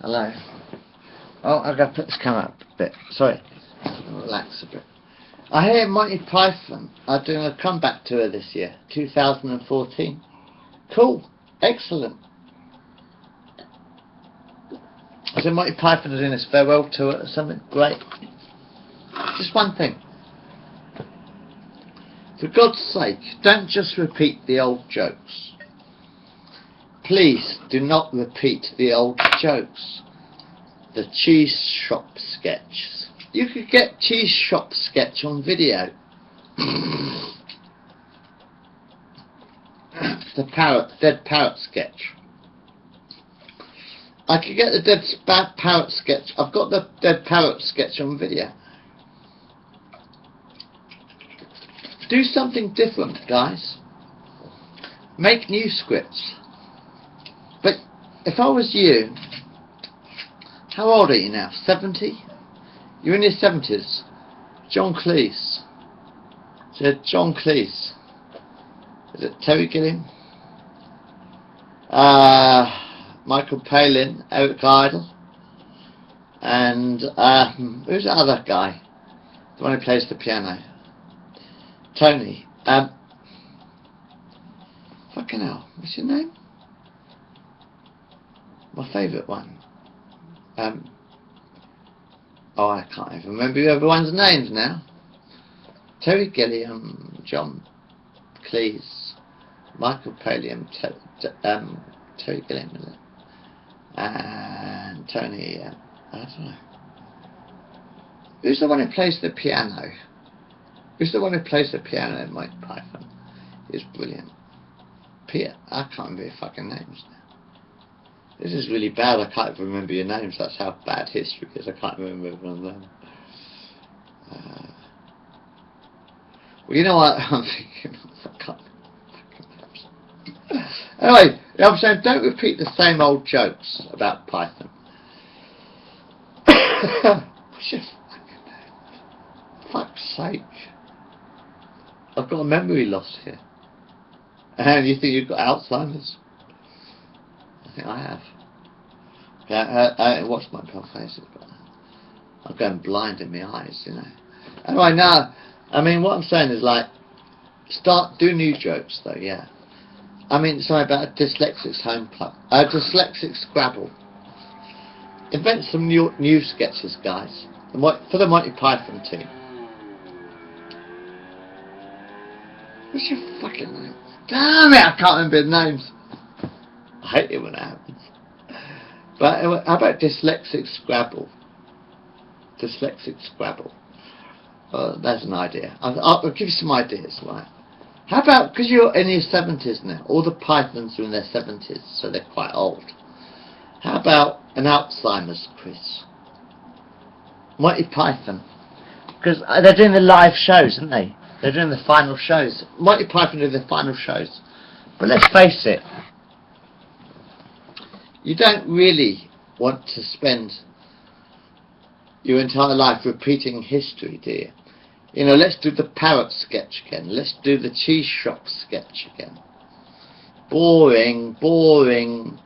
Hello. Oh, I've got to put this camera up a bit. Sorry. Relax a bit. I hear Monty Python are doing a comeback tour this year, 2014. Cool. Excellent. I said Monty Python are doing this farewell tour or something. Great. Just one thing. For God's sake, don't just repeat the old jokes. Please do not repeat the old jokes. The cheese shop sketches. You could get cheese shop sketch on video. The dead parrot sketch. I could get the dead parrot sketch. I've got the dead parrot sketch on video. Do something different, guys. Make new scripts. But if I was you, how old are you now? 70? You're in your 70s. John Cleese. Is it John Cleese? Is it Terry Gilliam? Michael Palin, Eric Idle, and who's the other guy? The one who plays the piano. Tony. Fucking hell, what's your name? My favourite one. Oh, I can't even remember everyone's names now. Terry Gilliam, John Cleese, Michael Palin, Terry Gilliam, is it? And Tony, I don't know. Who's the one who plays the piano? Who's the one who plays the piano in Monty Python? He's brilliant. I can't remember your fucking names now. This is really bad, I can't even remember your names. That's how bad history is, I can't remember everyone's name. Well, you know what I'm thinking? I can't remember. Anyway, I'm saying don't repeat the same old jokes about Python. What's your fucking name? Fuck's sake. I've got a memory loss here. And you think you've got Alzheimer's? I think I have. Yeah, I watched my pale faces, but I'm going blind in my eyes, you know. Anyway, now, I mean, what I'm saying is like, do new jokes though, yeah. I mean, something about a dyslexics home club, a dyslexic Scrabble. Invent some new sketches, guys, for the Monty Python team. What's your fucking name? Damn it, I can't remember the names. I hate it when it happens. But how about dyslexic Scrabble? Dyslexic Scrabble. That's an idea. I'll give you some ideas, right? How about, because you're in your 70s now, all the Pythons are in their 70s, so they're quite old. How about an Alzheimer's quiz? Monty Python. Because they're doing the live shows, aren't they? They're doing the final shows. Monty Python do the final shows. But let's face it, you don't really want to spend your entire life repeating history, do you? You know, let's do the parrot sketch again. Let's do the cheese shop sketch again. Boring, boring.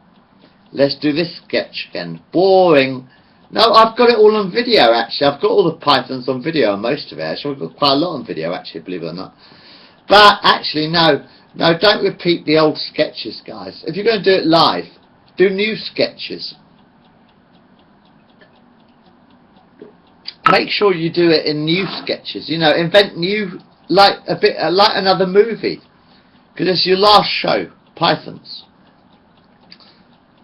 Let's do this sketch again. Boring. No, I've got it all on video, actually. I've got all the Pythons on video, most of it, actually. I've got quite a lot on video, actually, believe it or not. But, actually, no, don't repeat the old sketches, guys. If you're going to do it live, do new sketches. Make sure you do it in new sketches. You know, invent new, like another movie. Because it's your last show, Pythons.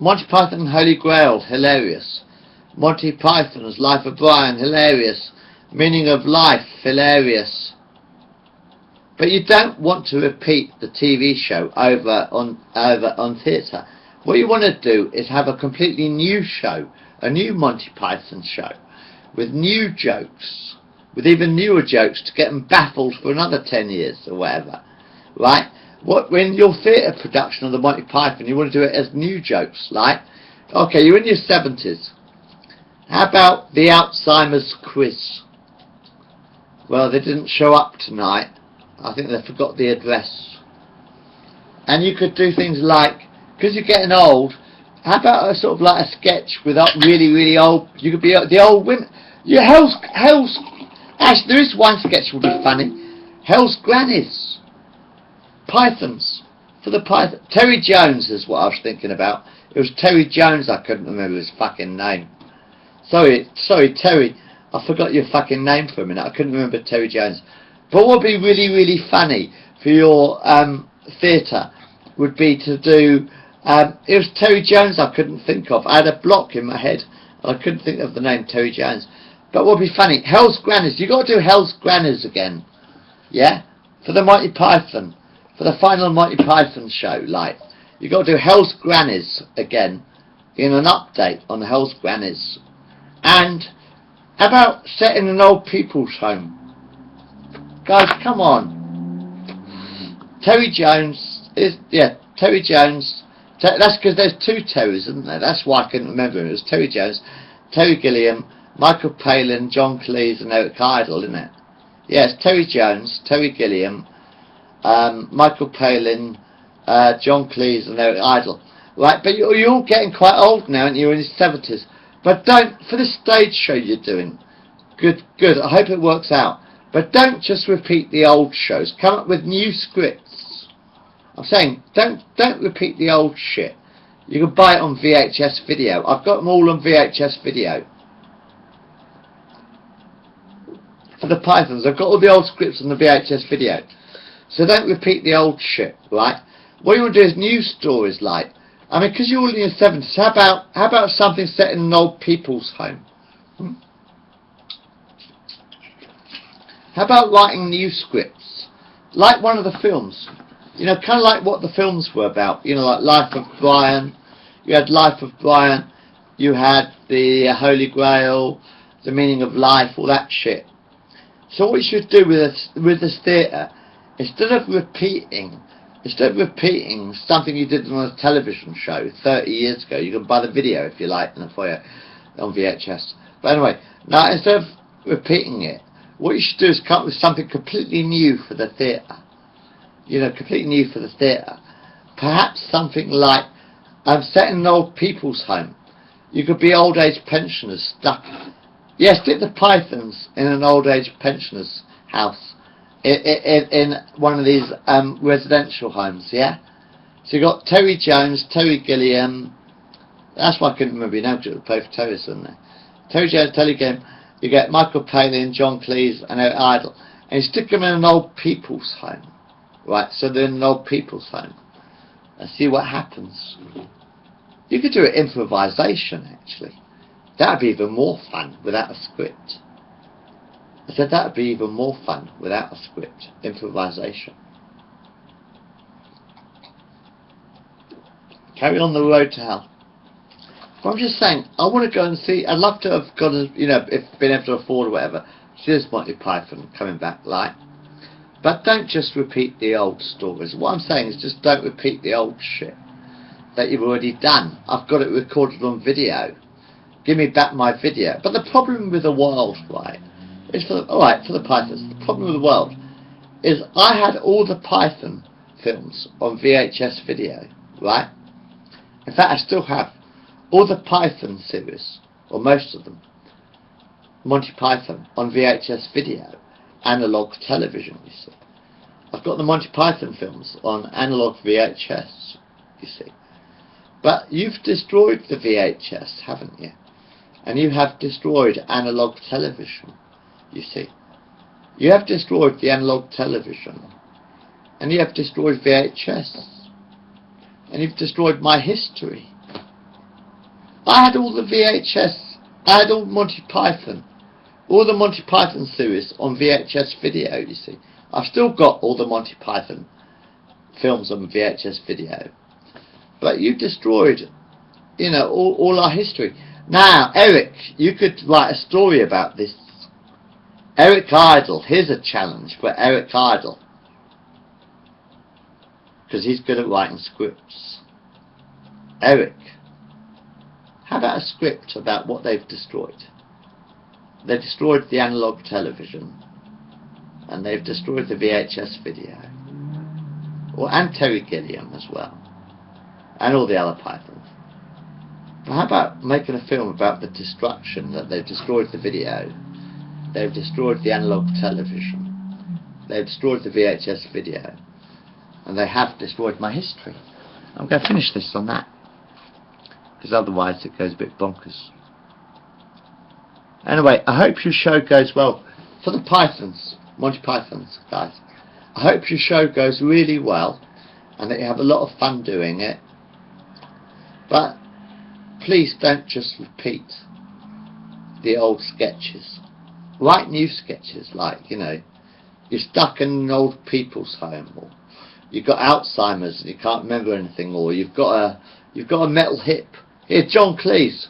Monty Python and Holy Grail, hilarious. Monty Python's Life of Brian, hilarious. Meaning of Life, hilarious. But you don't want to repeat the TV show over on theatre. What you want to do is have a completely new show, a new Monty Python show, with new jokes, with even newer jokes to get them baffled for another 10 years or whatever, right? When your theatre production of the Monty Python, you want to do it as new jokes, like, okay, you're in your 70s. How about the Alzheimer's quiz? Well, they didn't show up tonight. I think they forgot the address. And you could do things like, because you're getting old, How about a sort of like a sketch without really old? You could be the old women. You Hell's. Actually, there is one sketch would be funny. Hell's Grannies, Pythons for the Python. Terry Jones is what I was thinking about. It was Terry Jones. I couldn't remember his fucking name. Sorry, Terry. I forgot your fucking name for a minute. I couldn't remember Terry Jones. But what would be really funny for your theatre would be to do. It was Terry Jones I couldn't think of. I had a block in my head and I couldn't think of the name Terry Jones. But what would be funny, Hell's Grannies. You got to do Hell's Grannies again, yeah, for the Monty Python, for the final Monty Python show. Like, you got to do Hell's Grannies again in an update on Hell's Grannies. And how about setting an old people's home? Guys, come on. Terry Jones is, yeah, Terry Jones. That's because there's two Terrys, isn't there? That's why I couldn't remember him. It was Terry Jones, Terry Gilliam, Michael Palin, John Cleese and Eric Idle, isn't it? Yes, Terry Jones, Terry Gilliam, Michael Palin, John Cleese and Eric Idle. Right, but you're all getting quite old now and you're in your 70s. But don't, for the stage show you're doing, good, I hope it works out. But don't just repeat the old shows. Come up with new scripts. I'm saying, don't repeat the old shit. You can buy it on VHS video. I've got them all on VHS video. For the Pythons, I've got all the old scripts on the VHS video. So don't repeat the old shit, right? What you want to do is new stories, like, I mean, because you're all in your 70s, how about something set in an old people's home? How about writing new scripts? Like one of the films. You know, kind of like what the films were about. You know, like Life of Brian. You had Life of Brian. You had the Holy Grail, The Meaning of Life, all that shit. So what you should do with this theatre, instead of repeating something you did on a television show 30 years ago, you can buy the video if you like in the foyer on VHS. But anyway, now instead of repeating it, what you should do is come up with something completely new for the theatre. You know, completely new for the theatre. Perhaps something like, I'm set in an old people's home. You could be old age pensioners stuck. Yes, stick the Pythons in an old age pensioners house. In one of these residential homes, yeah? So you got Terry Jones, Terry Gilliam. That's why I couldn't remember your name because it was both Terrys, wasn't it? Terry Jones, Terry Gilliam. You get Michael Palin, John Cleese and Eric Idle. And you stick them in an old people's home. Right, so they're in an old people's home. And see what happens. You could do it improvisation, actually. That would be even more fun without a script. I said that would be even more fun without a script. Improvisation. Carry on the road to hell. But I'm just saying, I want to go and see, I'd love to have gone, you know, if been able to afford or whatever, see this Monty Python coming back, like. But don't just repeat the old stories. What I'm saying is just don't repeat the old shit that you've already done. I've got it recorded on video. Give me back my video. But the problem with the world, right, is for the Pythons, the problem with the world is I had all the Python films on VHS video, right? In fact, I still have all the Python series, or most of them, Monty Python, on VHS video, analog television, you see. I've got the Monty Python films on analog VHS, you see. But you've destroyed the VHS, haven't you? And you have destroyed analog television, you see. You have destroyed the analog television. And you have destroyed VHS. And you've destroyed my history. I had all the VHS, I had all Monty Python, all the Monty Python series on VHS video, you see. I've still got all the Monty Python films on VHS video. But you destroyed, you know, all our history. Now, Eric, you could write a story about this. Eric Idle, here's a challenge for Eric Idle. Because he's good at writing scripts. Eric, how about a script about what they've destroyed? They destroyed the analog television. And they've destroyed the VHS video. And Terry Gilliam as well. And all the other Pythons. How about making a film about the destruction that they've destroyed the video, they've destroyed the analog television, they've destroyed the VHS video, and they have destroyed my history. I'm going to finish this on that, because otherwise it goes a bit bonkers. Anyway, I hope your show goes well. For the Pythons, Monty Pythons guys, I hope your show goes really well and that you have a lot of fun doing it. But please don't just repeat the old sketches. Write new sketches, like, you know, you're stuck in an old people's home, or you've got Alzheimer's and you can't remember anything, or you've got a metal hip. Here, John Cleese.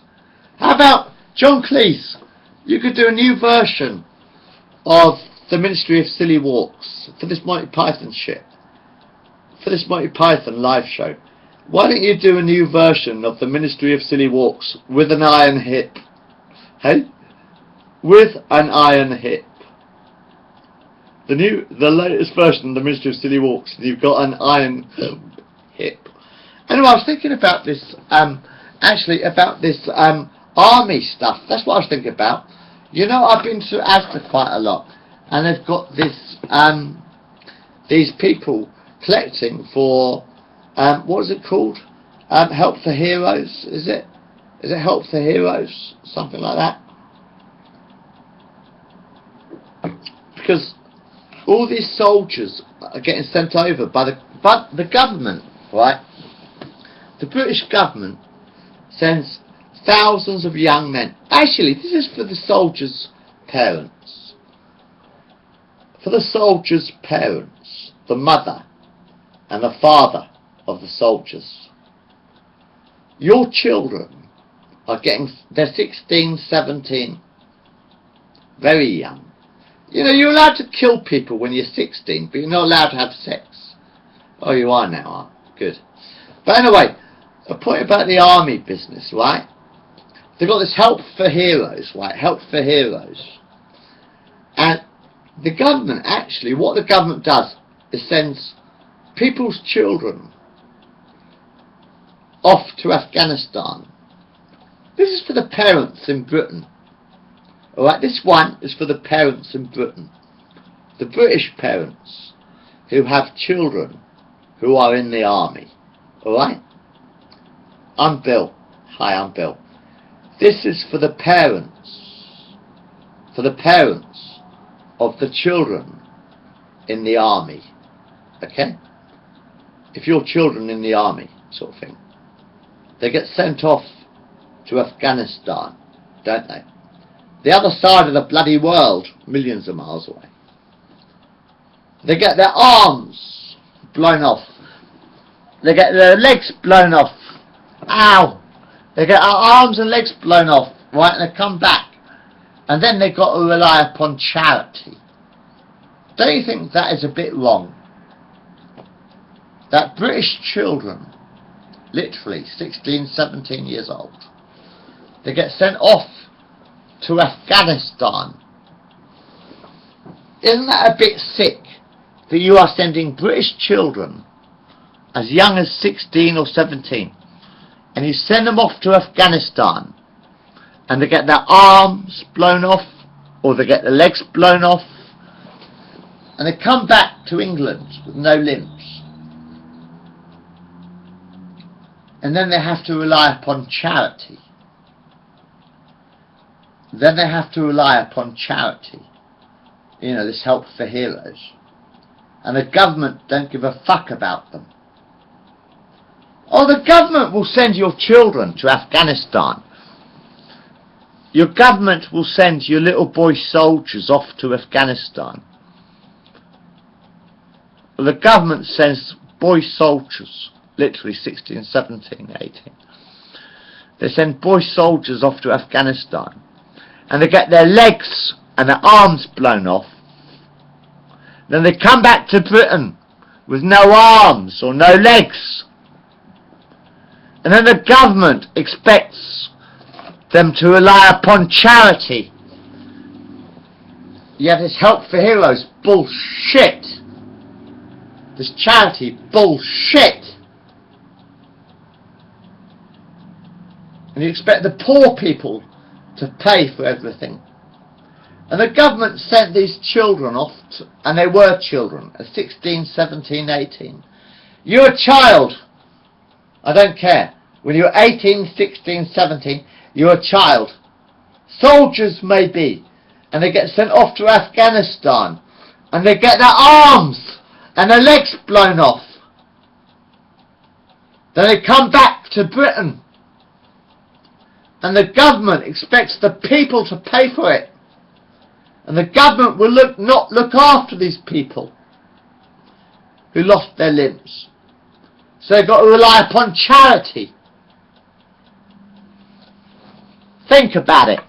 How about John Cleese? You could do a new version of the Ministry of Silly Walks for this Monty Python shit, for this Monty Python live show. Why don't you do a new version of the Ministry of Silly Walks with an iron hip? Hey? With an iron hip. The latest version of the Ministry of Silly Walks, you've got an iron hip. Anyway, I was thinking about this, actually about this army stuff. That's what I was thinking about. You know, I've been to Asda quite a lot, and they've got this, these people collecting for, what is it called? Help for Heroes, is it? Is it Help for Heroes? Something like that. Because all these soldiers are getting sent over by the government, right? The British government sends thousands of young men. Actually, this is for the soldiers' parents. For the soldiers' parents, the mother and the father of the soldiers. Your children are they're 16, 17, very young. You know, you're allowed to kill people when you're 16, but you're not allowed to have sex. Oh, you are now, aren't you? Good. But anyway, a point about the army business, right? They've got this Help for Heroes, right? Help for Heroes. And the government, actually, what the government does is sends people's children off to Afghanistan. This is for the parents in Britain. Alright, this one is for the parents in Britain. The British parents who have children who are in the army. Alright? I'm Bill. Hi, I'm Bill. This is for the parents. For the parents of the children in the army. Okay? If your children in the army, sort of thing. They get sent off to Afghanistan, don't they? The other side of the bloody world, millions of miles away. They get their arms blown off. They get their legs blown off. Ow! They get their arms and legs blown off, right, and they come back. And then they've got to rely upon charity. Don't you think that is a bit wrong? That British children, literally 16, 17 years old, they get sent off to Afghanistan. Isn't that a bit sick that you are sending British children as young as 16 or 17 and you send them off to Afghanistan and they get their arms blown off or they get their legs blown off and they come back to England with no limbs, and then they have to rely upon charity. Then they have to rely upon charity. You know, this Help for Heroes. And the government don't give a fuck about them. Oh, the government will send your children to Afghanistan. Your government will send your little boy soldiers off to Afghanistan. Well, the government sends boy soldiers, literally 16, 17, 18. They send boy soldiers off to Afghanistan. And they get their legs and their arms blown off. Then they come back to Britain with no arms or no legs. And then the government expects them to rely upon charity. You have this Help for Heroes bullshit. This charity bullshit. And you expect the poor people to pay for everything. And the government sent these children off, and they were children, at 16, 17, 18. You're a child. I don't care. When you're 18, 16, 17, you're a child. Soldiers may be. And they get sent off to Afghanistan. And they get their arms and their legs blown off. Then they come back to Britain. And the government expects the people to pay for it. And the government will not look after these people who lost their limbs. So they've got to rely upon charity. Think about it.